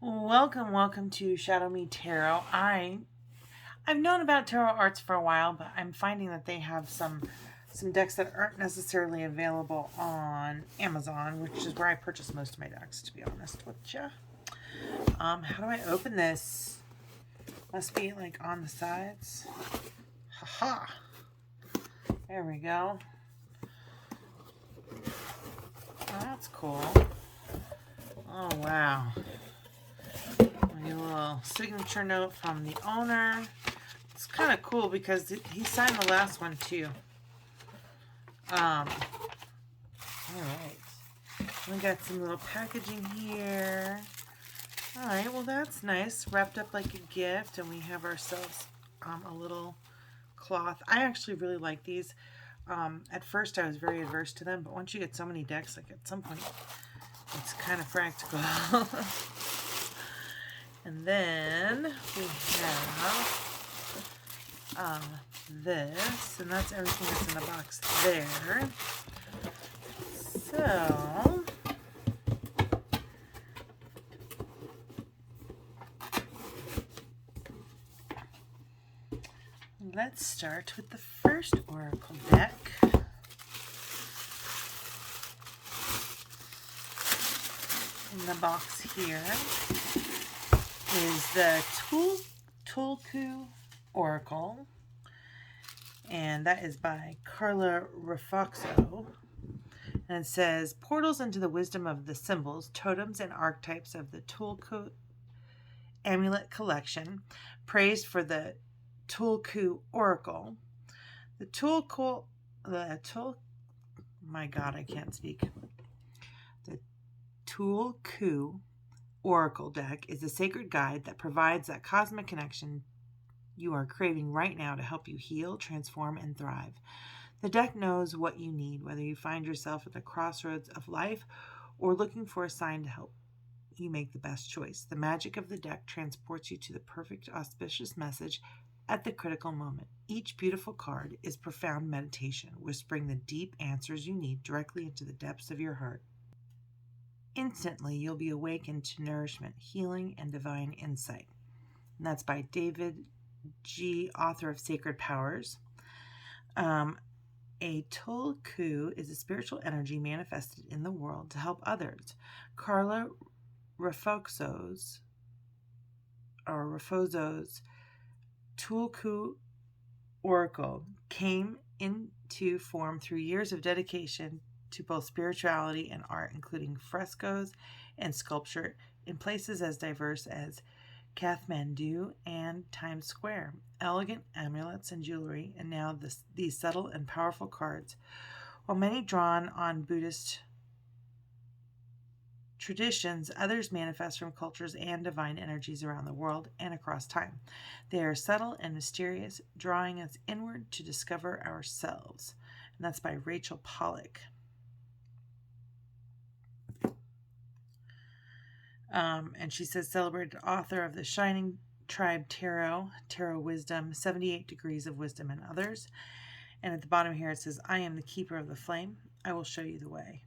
Welcome to ShadowMeTarot. I've known about tarot arts for a while, but I'm finding that they have some decks that aren't necessarily available on Amazon, which is where I purchase most of my decks, to be honest with you. How do I open this? Must be like on the sides. Haha. There we go. Oh, that's cool. Oh, wow. A little signature note from the owner. It's kind of cool because he signed the last one too. All right. We got some little packaging here. All right, well that's nice. Wrapped up like a gift, and we have ourselves a little cloth. I actually really like these. At first I was very adverse to them, but once you get so many decks, like at some point, it's kind of practical. And then we have this, and that's everything that's in the box there. So let's start with the first oracle deck. In the box here is the Tulku Oracle, and that is by Karla Refoxo. And it says, portals into the wisdom of the symbols, totems, and archetypes of the Tulku Amulet Collection, praised for the Tulku Oracle. My God, I can't speak. The Tulku Oracle deck is a sacred guide that provides that cosmic connection you are craving right now to help you heal, transform, and thrive. The deck knows what you need, whether you find yourself at the crossroads of life or looking for a sign to help you make the best choice. The magic of the deck transports you to the perfect auspicious message at the critical moment. Each beautiful card is profound meditation, whispering the deep answers you need directly into the depths of your heart. Instantly, you'll be awakened to nourishment, healing, and divine insight. And that's by David G., author of Sacred Powers. A Tulku is a spiritual energy manifested in the world to help others. Karla Refoxo's Tulku Oracle came into form through years of dedication to both spirituality and art, including frescoes and sculpture in places as diverse as Kathmandu and Times Square. Elegant amulets and jewelry, and now these subtle and powerful cards. While many drawn on Buddhist traditions, others manifest from cultures and divine energies around the world and across time. They are subtle and mysterious, drawing us inward to discover ourselves. And that's by Rachel Pollack. And she says, celebrated author of the Shining Tribe Tarot Wisdom, 78 Degrees of Wisdom and Others. And at the bottom here it says, I am the keeper of the flame. I will show you the way.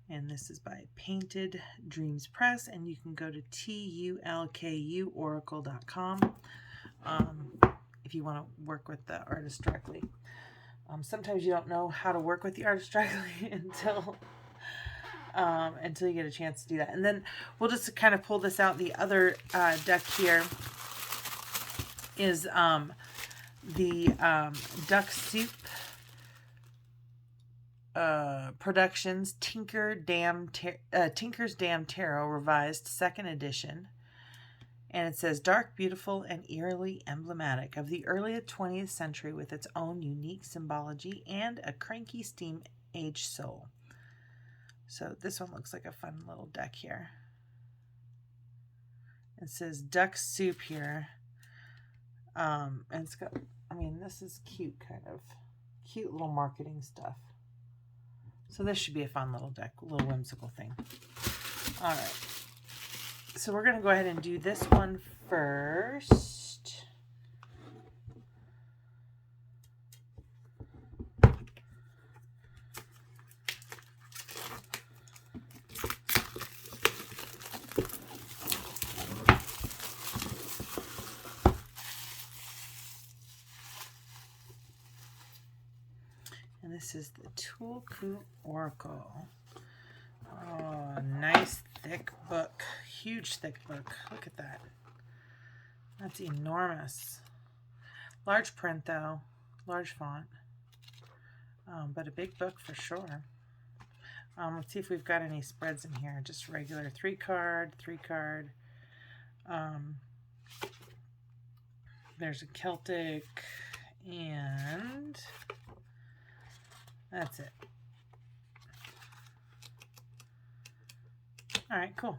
And this is by Painted Dreams Press, and you can go to tulkuoracle.com if you want to work with the artist directly. Sometimes you don't know how to work with the artist directly until you get a chance to do that. And then we'll just kind of pull this out. The other deck here is the Duck Soup Productions Tinker's Damn Tarot Revised 2nd Edition. And it says, dark, beautiful, and eerily emblematic of the early 20th century with its own unique symbology and a cranky steam age soul. So this one looks like a fun little deck here. It says Duck Soup here. And it's got, this is cute, kind of cute little marketing stuff. So this should be a fun little deck, a little whimsical thing. All right. So we're going to go ahead and do this one first. this is the Tulku Oracle. Oh, nice thick book. Huge thick book. Look at that. That's enormous. Large print though. Large font. But a big book for sure. Let's see if we've got any spreads in here. Just regular 3-card, 3-card. There's a Celtic, and that's it. All right, cool.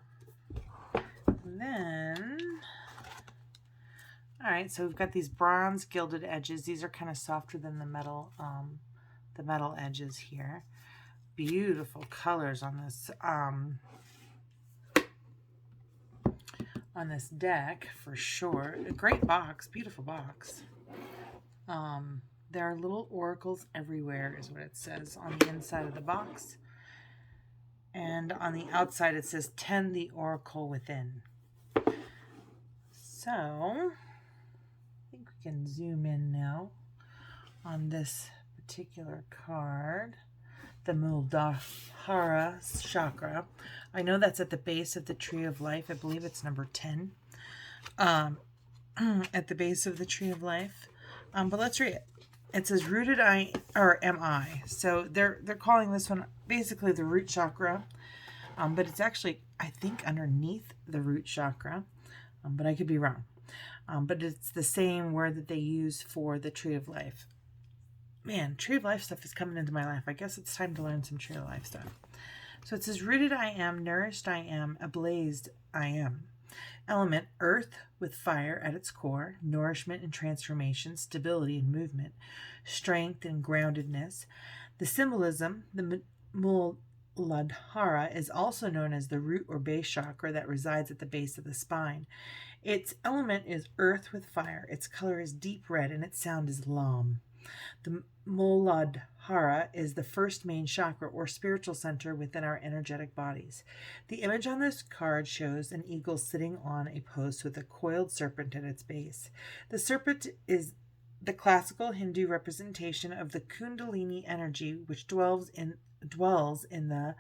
And then, all right, so we've got these bronze gilded edges. These are kind of softer than the metal edges here. Beautiful colors on this deck for sure. A great box, beautiful box. There are little oracles everywhere is what it says on the inside of the box. And on the outside it says, tend the oracle within. So, I think we can zoom in now on this particular card. The Muladhara chakra. I know that's at the base of the Tree of Life. I believe it's number 10. At the base of the Tree of Life. But let's read it. It says rooted am I. So they're calling this one basically the root chakra. But it's actually, I think, underneath the root chakra. But I could be wrong. But it's the same word that they use for the Tree of Life. Man, Tree of Life stuff is coming into my life. I guess it's time to learn some Tree of Life stuff. So it says, rooted I am, nourished I am, ablazed I am. Element, earth with fire at its core, nourishment and transformation, stability and movement, strength and groundedness. The symbolism, the Muladhara, is also known as the root or base chakra that resides at the base of the spine. Its element is earth with fire. Its color is deep red and its sound is lam. The Muladhara is the first main chakra or spiritual center within our energetic bodies. The image on this card shows an eagle sitting on a post with a coiled serpent at its base. The serpent is the classical Hindu representation of the Kundalini energy which dwells in the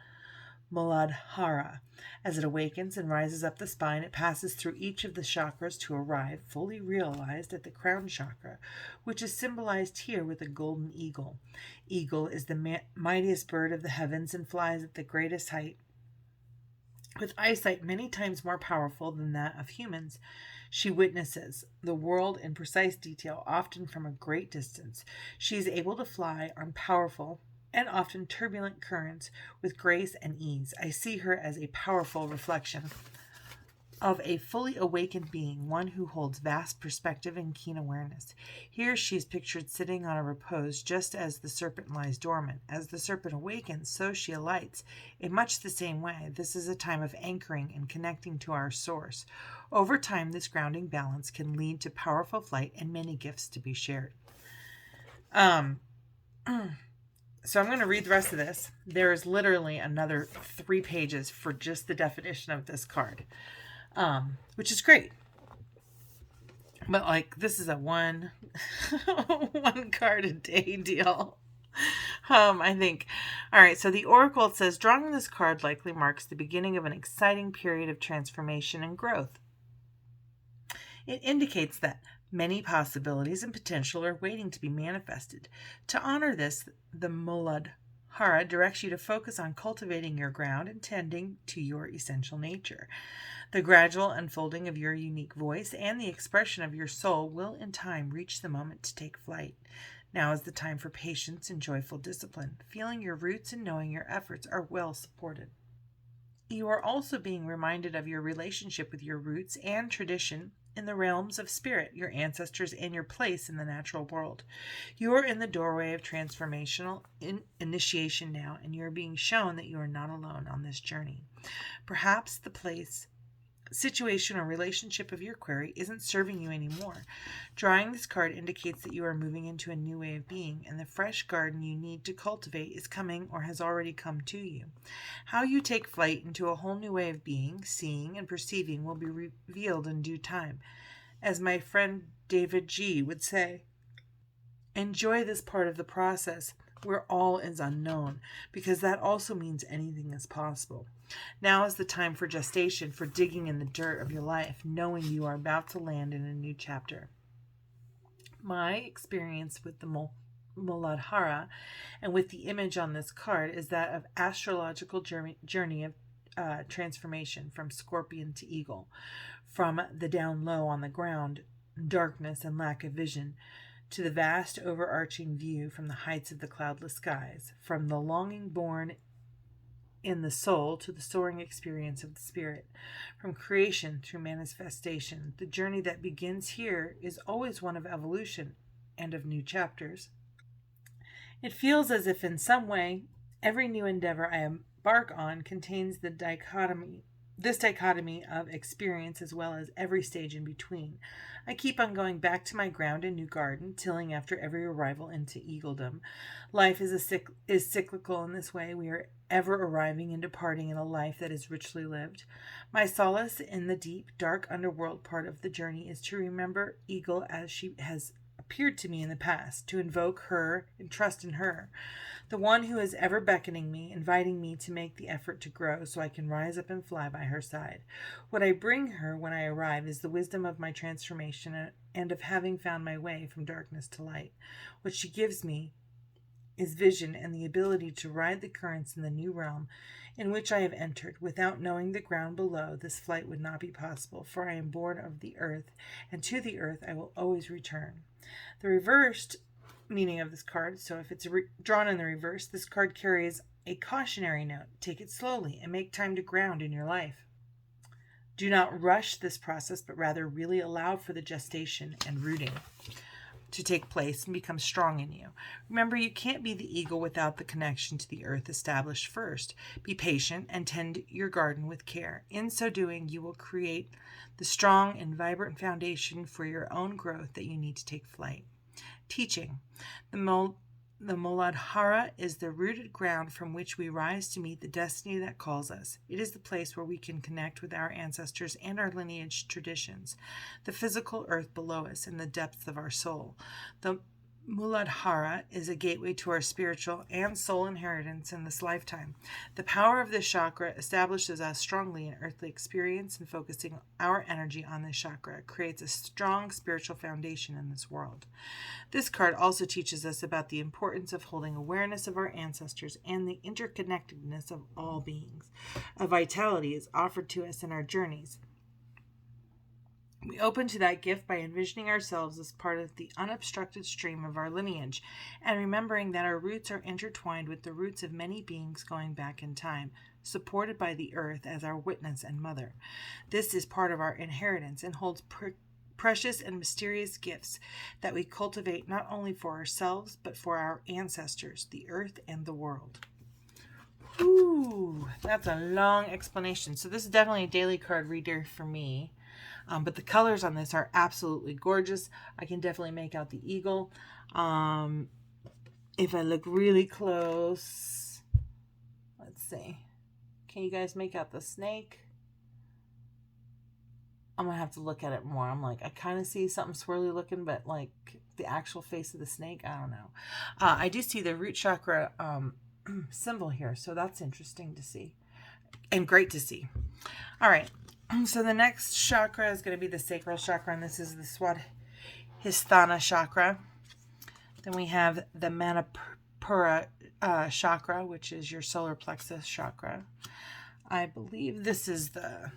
Muladhara. As it awakens and rises up the spine, it passes through each of the chakras to arrive, fully realized, at the crown chakra, which is symbolized here with a golden eagle. Eagle is the mightiest bird of the heavens and flies at the greatest height, with eyesight many times more powerful than that of humans. She witnesses the world in precise detail, often from a great distance. She is able to fly on powerful and often turbulent currents with grace and ease. I see her as a powerful reflection of a fully awakened being, one who holds vast perspective and keen awareness. Here she is pictured sitting on a repose, just as the serpent lies dormant. As the serpent awakens, so she alights. In much the same way, this is a time of anchoring and connecting to our source. Over time, this grounding balance can lead to powerful flight and many gifts to be shared. So I'm going to read the rest of this. There is literally another 3 pages for just the definition of this card, which is great. But like, this is a one card a day deal. I think. All right. So the Oracle, it says, drawing this card likely marks the beginning of an exciting period of transformation and growth. It indicates that many possibilities and potential are waiting to be manifested. To honor this, the Muladhara directs you to focus on cultivating your ground and tending to your essential nature. The gradual unfolding of your unique voice and the expression of your soul will in time reach the moment to take flight. Now is the time for patience and joyful discipline. Feeling your roots and knowing your efforts are well supported. You are also being reminded of your relationship with your roots and tradition in the realms of spirit, your ancestors, and your place in the natural world. You are in the doorway of transformational initiation now, and you are being shown that you are not alone on this journey. Perhaps the place, situation, or relationship of your query isn't serving you anymore. Drawing this card indicates that you are moving into a new way of being, and the fresh garden you need to cultivate is coming or has already come to you. How you take flight into a whole new way of being, seeing, and perceiving will be revealed in due time. As my friend David G. would say, enjoy this part of the process. where all is unknown, because that also means anything is possible. Now is the time for gestation, for digging in the dirt of your life, knowing you are about to land in a new chapter. My experience with the Muladhara and with the image on this card is that of astrological journey of transformation from scorpion to eagle, from the down low on the ground, darkness and lack of vision, to the vast overarching view from the heights of the cloudless skies, from the longing born in the soul to the soaring experience of the spirit, from creation through manifestation. The journey that begins here is always one of evolution and of new chapters. It feels as if in some way every new endeavor I embark on contains this dichotomy of experience as well as every stage in between. I keep on going back to my ground and new garden, tilling after every arrival into eagledom. Life is cyclical in this way. We are ever arriving and departing in a life that is richly lived. My solace in the deep, dark underworld part of the journey is to remember Eagle as she has appeared to me in the past, to invoke her and trust in her, the one who is ever beckoning me, inviting me to make the effort to grow so I can rise up and fly by her side. What I bring her when I arrive is the wisdom of my transformation and of having found my way from darkness to light. What she gives me is vision and the ability to ride the currents in the new realm in which I have entered. Without knowing the ground below, this flight would not be possible, for I am born of the earth, and to the earth I will always return. The reversed meaning of this card, so if it's drawn in the reverse, this card carries a cautionary note. Take it slowly and make time to ground in your life. Do not rush this process, but rather really allow for the gestation and rooting to take place and become strong in you. Remember, you can't be the eagle without the connection to the earth established first. Be patient and tend your garden with care. In so doing, you will create the strong and vibrant foundation for your own growth that you need to take flight. Teaching. The Muladhara is the rooted ground from which we rise to meet the destiny that calls us. It is the place where we can connect with our ancestors and our lineage traditions, the physical earth below us and the depths of our soul. The Muladhara is a gateway to our spiritual and soul inheritance in this lifetime. The power of this chakra establishes us strongly in earthly experience, and focusing our energy on this chakra creates a strong spiritual foundation in this world. This card also teaches us about the importance of holding awareness of our ancestors and the interconnectedness of all beings. A vitality is offered to us in our journeys. We open to that gift by envisioning ourselves as part of the unobstructed stream of our lineage and remembering that our roots are intertwined with the roots of many beings going back in time, supported by the earth as our witness and mother. This is part of our inheritance and holds precious and mysterious gifts that we cultivate not only for ourselves but for our ancestors, the earth, and the world. Ooh, that's a long explanation. So this is definitely a daily card reader for me. But the colors on this are absolutely gorgeous. I can definitely make out the eagle. If I look really close, let's see. Can you guys make out the snake? I'm going to have to look at it more. I'm like, I kind of see something swirly looking, but like the actual face of the snake, I don't know. I do see the root chakra symbol here, so that's interesting to see and great to see. All right. So the next chakra is going to be the sacral chakra, and this is the Swadhisthana chakra. Then we have the Manipura chakra, which is your solar plexus chakra. I believe this is the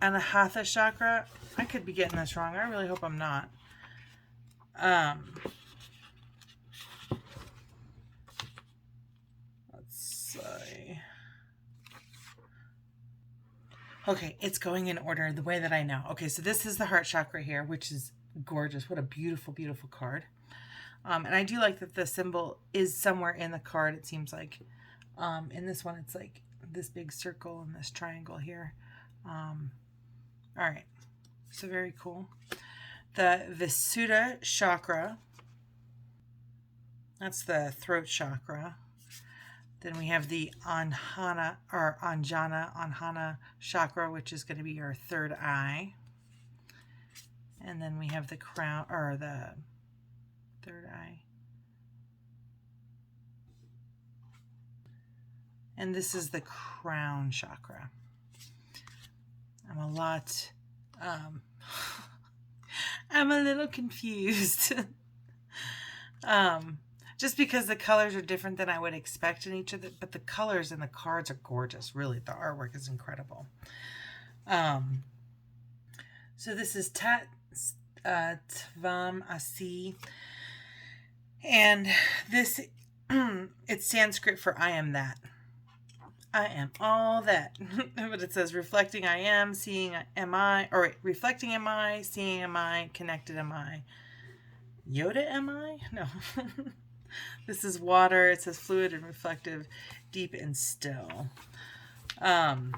Anahata chakra. I could be getting this wrong. I really hope I'm not. Let's see. Okay, it's going in order the way that I know. Okay, so this is the heart chakra here, which is gorgeous. What a beautiful, beautiful card. And I do like that the symbol is somewhere in the card, it seems like. In this one, it's like this big circle and this triangle here. All right, so very cool. The Visuddha chakra, that's the throat chakra. Then we have the Anjana chakra, which is going to be your third eye. And then we have the crown, or the third eye. And this is the crown chakra. I'm a little confused. Just because the colors are different than I would expect in each of them, but the colors in the cards are gorgeous. Really, the artwork is incredible. So this is Tvam Asi, and this it's Sanskrit for I am that. I am all that. But it says reflecting I am, seeing am I, or wait, reflecting am I, seeing am I, connected am I. Yoda am I? No. This is water. It says fluid and reflective, deep and still. And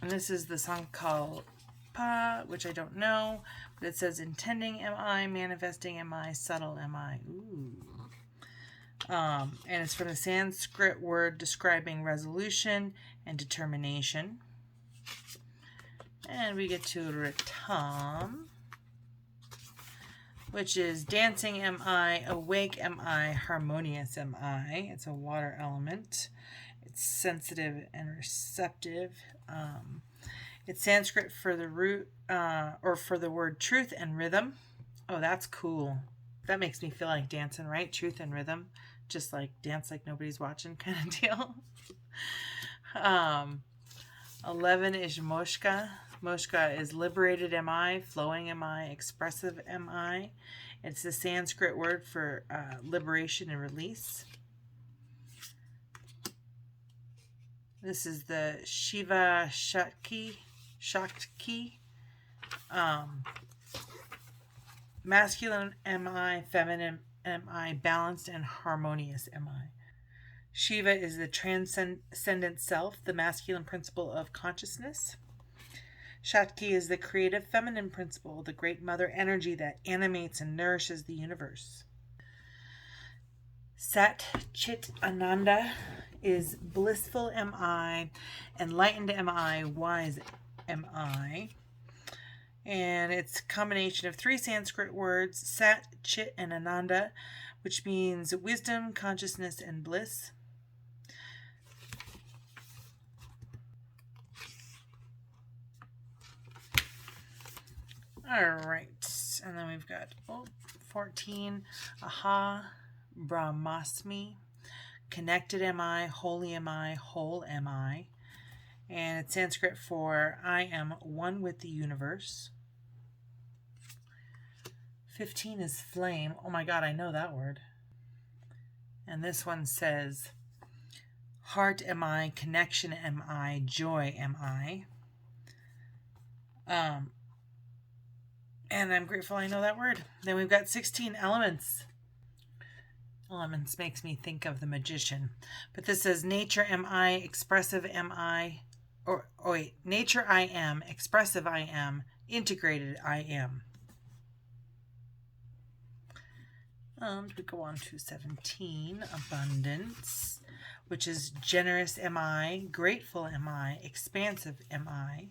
this is the song called Pa, which I don't know, but it says intending am I, manifesting am I, subtle am I. Ooh. And it's from the Sanskrit word describing resolution and determination. And we get to Ritam, which is dancing am I, awake am I, harmonious am I. It's a water element. It's sensitive and receptive. It's Sanskrit for the root, or for the word truth and rhythm. Oh, that's cool. That makes me feel like dancing, right? Truth and rhythm. Just like dance like nobody's watching kind of deal. 11 is Moshka. Moshka is liberated am I, flowing am I, expressive am I. It's the Sanskrit word for liberation and release. This is the Shiva Shakti. Masculine am I, feminine am I, balanced and harmonious am I. Shiva is the transcendent self, the masculine principle of consciousness. Shakti is the creative feminine principle, the great mother energy that animates and nourishes the universe. Sat Chit Ananda is blissful am I, enlightened am I, wise am I. And it's a combination of 3 Sanskrit words, Sat, Chit, and Ananda, which means wisdom, consciousness, and bliss. All right, and then we've got 14, Aha, Brahmasmi, connected am I, holy am I, whole am I. And it's Sanskrit for I am one with the universe. 15 is flame. Oh my God, I know that word. And this one says, heart am I, connection am I, joy am I. And I'm grateful I know that word. Then we've got 16 elements. Elements makes me think of the magician. But this says, nature am I, expressive am I, nature I am, expressive I am, integrated I am. We go on to 17, abundance, which is generous am I, grateful am I, expansive am I.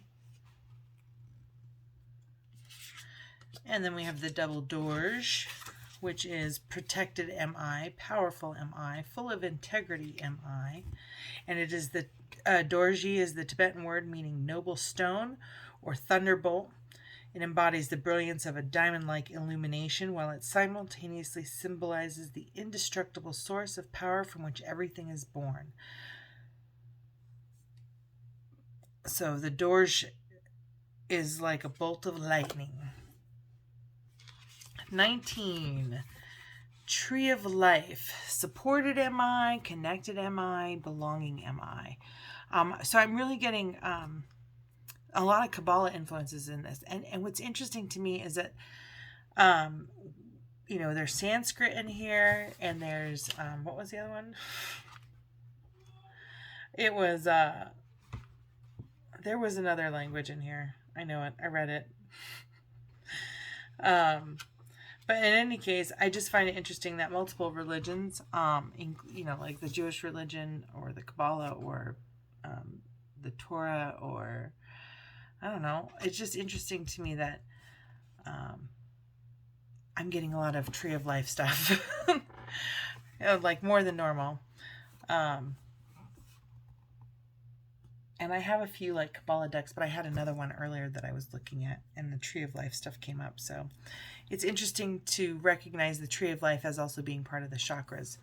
And then we have the double dorj, which is protected am I, powerful am I, full of integrity am I. And it is the dorji is the Tibetan word meaning noble stone or thunderbolt. It embodies the brilliance of a diamond-like illumination, while it simultaneously symbolizes the indestructible source of power from which everything is born. So the dorj is like a bolt of lightning. 19, tree of life, supported am I, connected am I, belonging am I. So I'm really getting a lot of Kabbalah influences in this. And what's interesting to me is that, there's Sanskrit in here, and there's, what was the other one? It was, there was another language in here. I know it. I read it. But in any case, I just find it interesting that multiple religions, like the Jewish religion or the Kabbalah or the Torah or, I don't know. It's just interesting to me that I'm getting a lot of tree of life stuff. like more than normal. And I have a few like Kabbalah decks, but I had another one earlier that I was looking at, and the Tree of Life stuff came up. So it's interesting to recognize the Tree of Life as also being part of the chakras.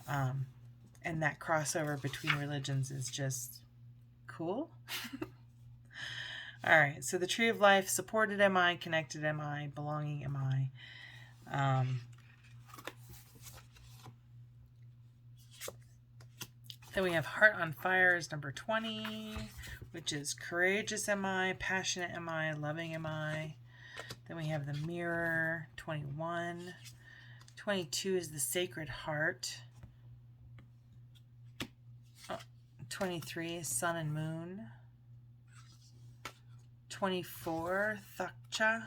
And that crossover between religions is just cool. All right, so the Tree of Life, supported MI, connected MI, belonging MI. Then we have Heart on Fire is number 20, which is courageous MI, passionate MI, loving MI. Then we have the Mirror, 21. 22 is the Sacred Heart. 23 is Sun and Moon. 24, Thakcha.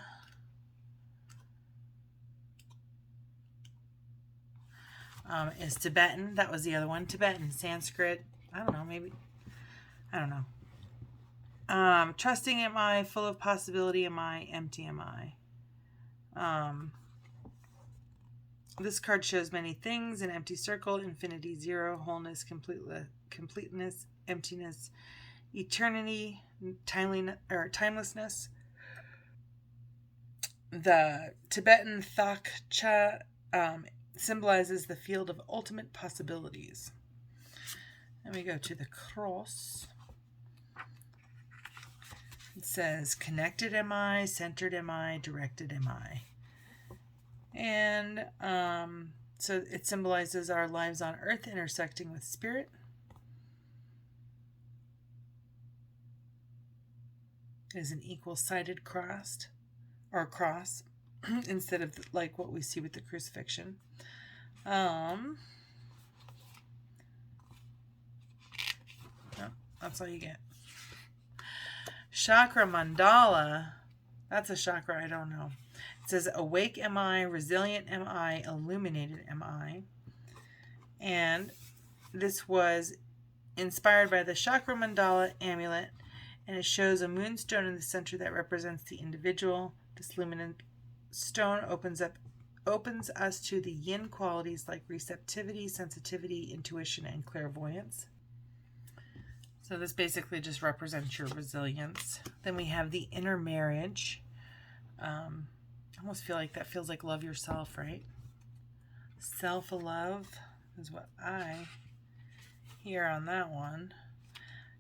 Is Tibetan. That was the other one. Tibetan, Sanskrit. I don't know, maybe. I don't know. Trusting MI, full of possibility MI, empty MI. This card shows many things: an empty circle, infinity, zero, wholeness, completeness, emptiness, eternity, timelessness. The Tibetan Thakcha symbolizes the field of ultimate possibilities. Then we go to the cross. It says connected MI, centered MI, directed MI. And so it symbolizes our lives on earth intersecting with spirit. It is an equal-sided cross instead of like what we see with the crucifixion. No, that's all you get. Chakra mandala. That's a chakra I don't know. It says awake MI, resilient MI, illuminated MI. And this was inspired by the chakra mandala amulet, and it shows a moonstone in the center that represents the individual. This luminant stone opens us to the yin qualities like receptivity, sensitivity, intuition, and clairvoyance. So this basically just represents your resilience. Then we have the inner marriage. I almost feel like that feels like love yourself, right? Self-love is what I hear on that one.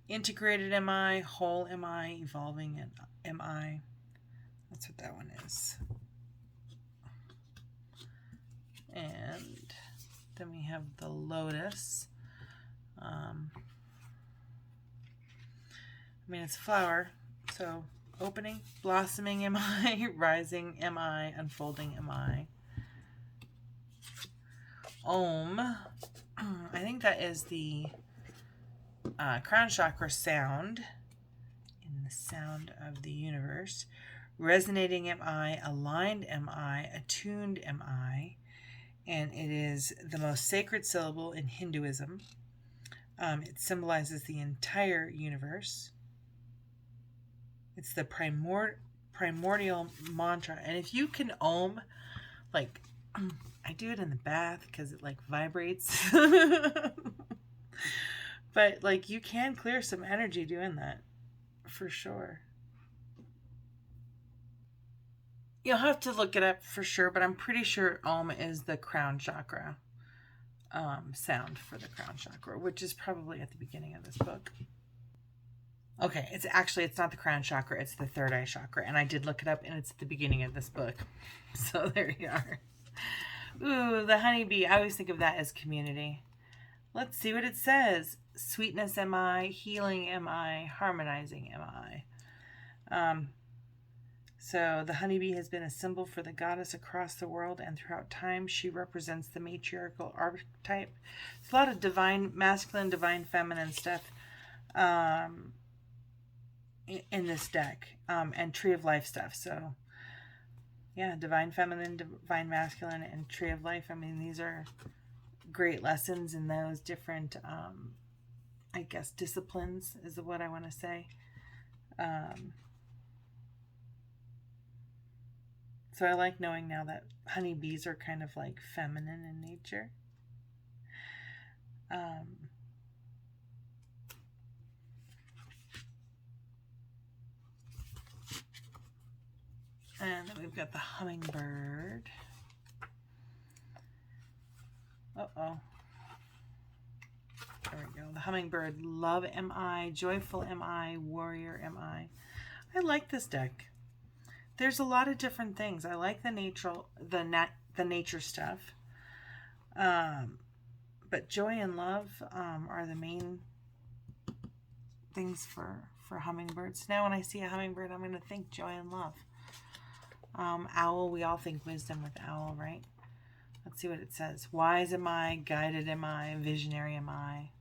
Integrated MI, whole MI, evolving MI. That's what that one is. And then we have the lotus. It's a flower, so opening, blossoming MI, rising MI, unfolding MI. Om, I think that is the crown chakra sound, in the sound of the universe. Resonating MI, aligned MI, attuned MI, and it is the most sacred syllable in Hinduism. It symbolizes the entire universe. It's the primordial mantra. And if you can Om, like, I do it in the bath because it like vibrates. But like you can clear some energy doing that for sure. You'll have to look it up for sure, but I'm pretty sure Om is the crown chakra sound for the crown chakra, which is probably at the beginning of this book. Okay, it's not the crown chakra, it's the third eye chakra. And I did look it up, and it's at the beginning of this book. So there you are. Ooh, the honeybee. I always think of that as community. Let's see what it says. Sweetness MI, healing MI, harmonizing MI. So the honeybee has been a symbol for the goddess across the world and throughout time. She represents the matriarchal archetype. There's a lot of divine masculine, divine feminine stuff in this deck, and Tree of Life stuff. So yeah, divine feminine, divine masculine, and Tree of Life. These are great lessons in those different I guess disciplines is what I want to say. So I like knowing now that honeybees are kind of like feminine in nature. And then we've got the hummingbird. Uh-oh. There we go. The hummingbird. Love am I, joyful am I, warrior am I. I like this deck. There's a lot of different things. I like the nature stuff. But joy and love are the main things for hummingbirds. Now when I see a hummingbird, I'm going to think joy and love. Owl, we all think wisdom with owl, right? Let's see what it says. Wise am I, guided am I, visionary am I.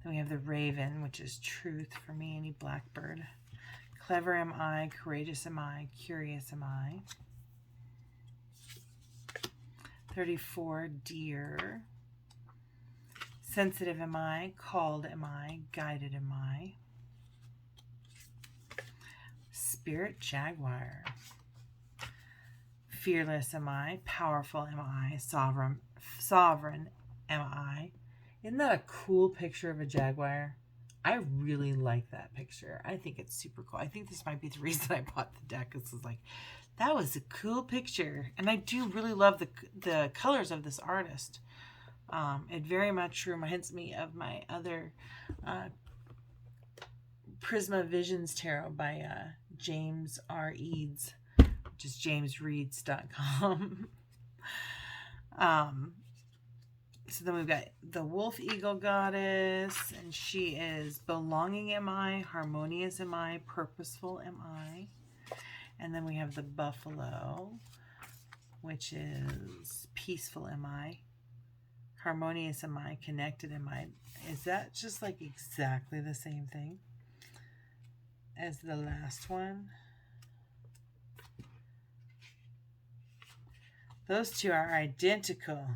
Then we have the raven, which is truth for me, any blackbird. Clever am I, courageous am I, curious am I. 34, deer. Sensitive am I, called am I, guided am I. Spirit jaguar. Fearless am I, powerful am I, sovereign am I. Isn't that a cool picture of a jaguar? I really like that picture. I think it's super cool. I think this might be the reason I bought the deck. This is like, that was a cool picture. And I do really love the colors of this artist. It very much reminds me of my other Prisma Visions Tarot by James R. Eads, which is jamesreads.com. So then we've got the Wolf Eagle Goddess, and she is belonging am I, harmonious am I, purposeful am I. And then we have the Buffalo, which is peaceful am I, harmonious am I, connected am I. Is that just like exactly the same thing as the last one? Those two are identical.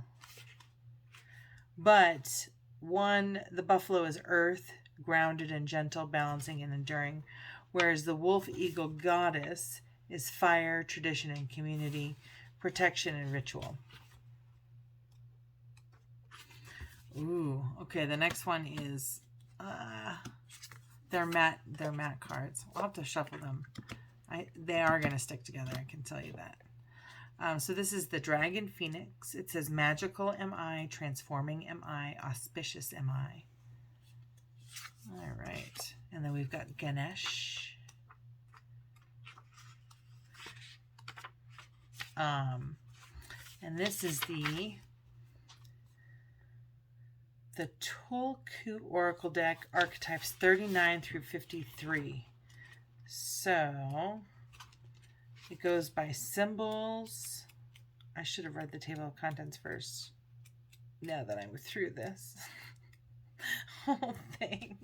But one, the buffalo is earth, grounded and gentle, balancing and enduring, whereas the wolf eagle goddess is fire, tradition and community, protection and ritual. Ooh, okay, the next one is they're matte cards. I'll have to shuffle them. They are going to stick together, I can tell you that. So this is the Dragon Phoenix. It says magical am I, transforming am I, auspicious am I. All right. And then we've got Ganesh. And this is the Tulku Oracle deck, archetypes 39 through 53. So it goes by symbols. I should have read the table of contents first. Now that I'm through this whole thing.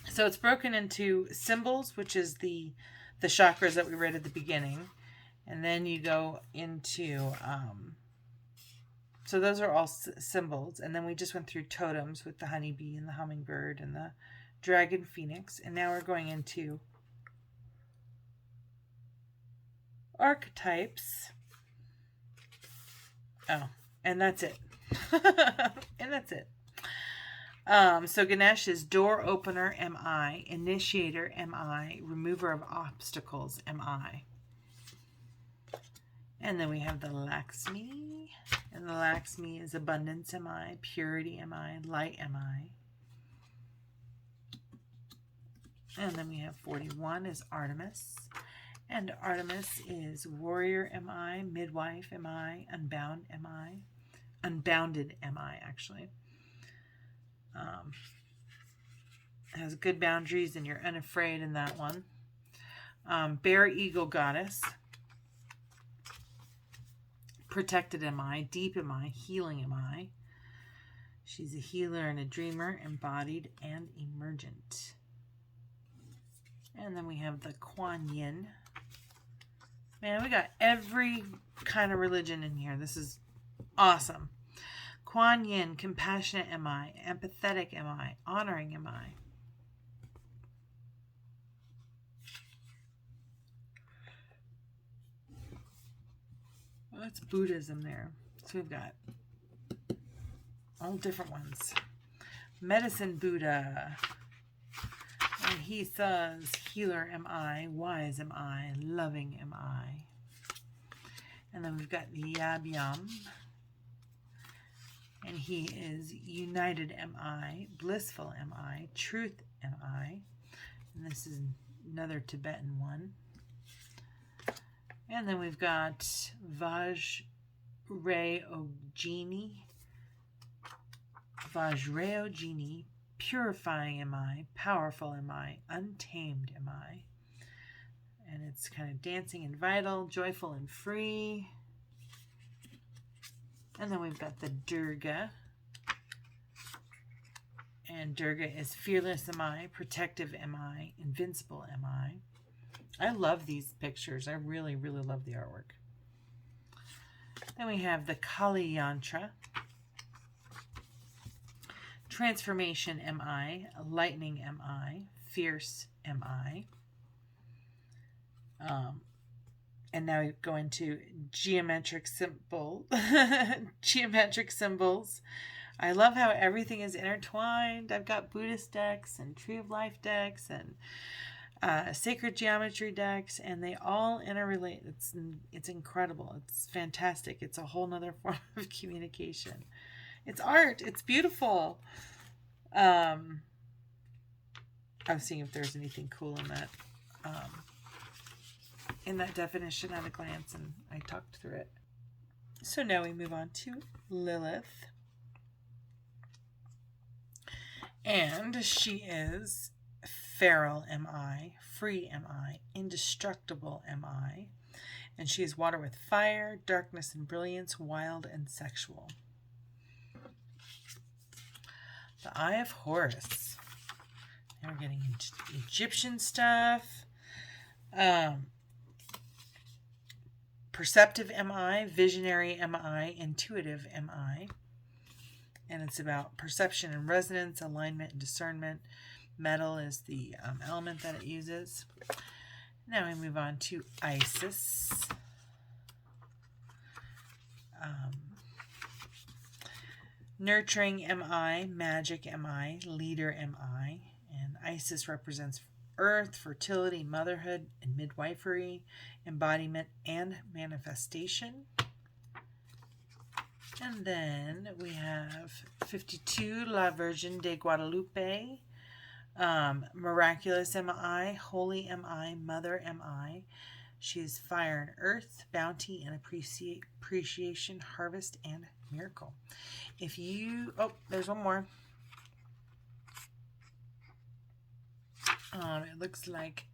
So it's broken into symbols, which is the chakras that we read at the beginning. And then you go into, so those are all symbols. And then we just went through totems with the honeybee and the hummingbird and the Dragon Phoenix, and now we're going into archetypes. Oh, and that's it. And that's it. So Ganesh is door opener, am I, initiator, am I, remover of obstacles, am I. And then we have the Lakshmi, and the Lakshmi is abundance, am I, purity, am I, light, am I. And then we have 41 is Artemis. And Artemis is warrior am I, midwife am I, unbound am I. Unbounded am I, actually. Has good boundaries and you're unafraid in that one. Bear eagle goddess. Protected am I, deep am I, healing am I. She's a healer and a dreamer, embodied and emergent. And then we have the Kuan Yin. Man, we got every kind of religion in here. This is awesome. Kuan Yin, compassionate am I, empathetic am I, honoring am I. Well, that's Buddhism there. So we've got all different ones. Medicine Buddha. And he says, healer am I, wise am I, loving am I. And then we've got the Yab Yum. And he is united am I, blissful am I, truth am I. And this is another Tibetan one. And then we've got Vajrayogini. Vajrayogini, purifying am I, powerful am I, untamed am I. And it's kind of dancing and vital, joyful and free. And then we've got the Durga. And Durga is fearless am I, protective am I, invincible am I. I love these pictures. I really, really love the artwork. Then we have the Kali Yantra. Transformation am I, lightning am I, fierce am I. And now we go into geometric geometric symbols. I love how everything is intertwined. I've got Buddhist decks and Tree of Life decks and sacred geometry decks, and they all interrelate. It's incredible. It's fantastic. It's a whole nother form of communication. It's art. It's beautiful. I was seeing if there's anything cool in that definition at a glance, and I talked through it. So now we move on to Lilith. And she is feral am I, free am I, indestructible am I. And she is water with fire, darkness and brilliance, wild and sexual. The Eye of Horus. Now we're getting into Egyptian stuff. Perceptive am I, visionary am I, intuitive am I. And it's about perception and resonance, alignment and discernment. Metal is the element that it uses. Now we move on to Isis. Nurturing am I, magic am I, leader am I. And Isis represents earth, fertility, motherhood, and midwifery, embodiment, and manifestation. And then we have 52, La Virgen de Guadalupe. Miraculous am I, holy am I, mother am I. She is fire and earth, bounty and appreciation, harvest and miracle. If you, there's one more. It looks like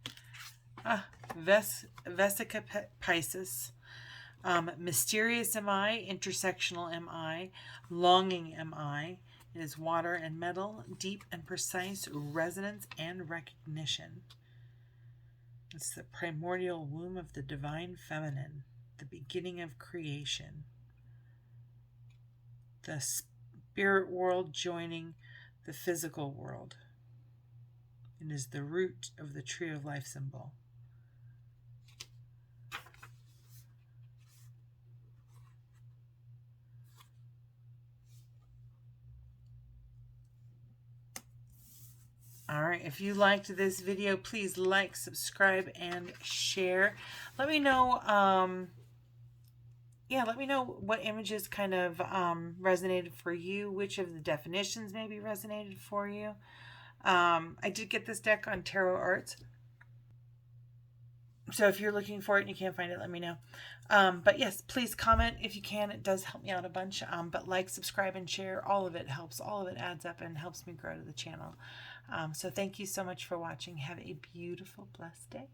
Vesica Pisces. Mysterious am I, intersectional am I, longing am I. It is water and metal, deep and precise, resonance and recognition. It's the primordial womb of the divine feminine, the beginning of creation. The spirit world joining the physical world. It is the root of the Tree of Life symbol. All right, if you liked this video, please like, subscribe, and share. Let me know, let me know what images kind of resonated for you, which of the definitions maybe resonated for you. I did get this deck on Tarot Arts. So if you're looking for it and you can't find it, let me know. But yes, please comment if you can. It does help me out a bunch. But like, subscribe, and share. All of it helps. All of it adds up and helps me grow to the channel. So thank you so much for watching. Have a beautiful, blessed day.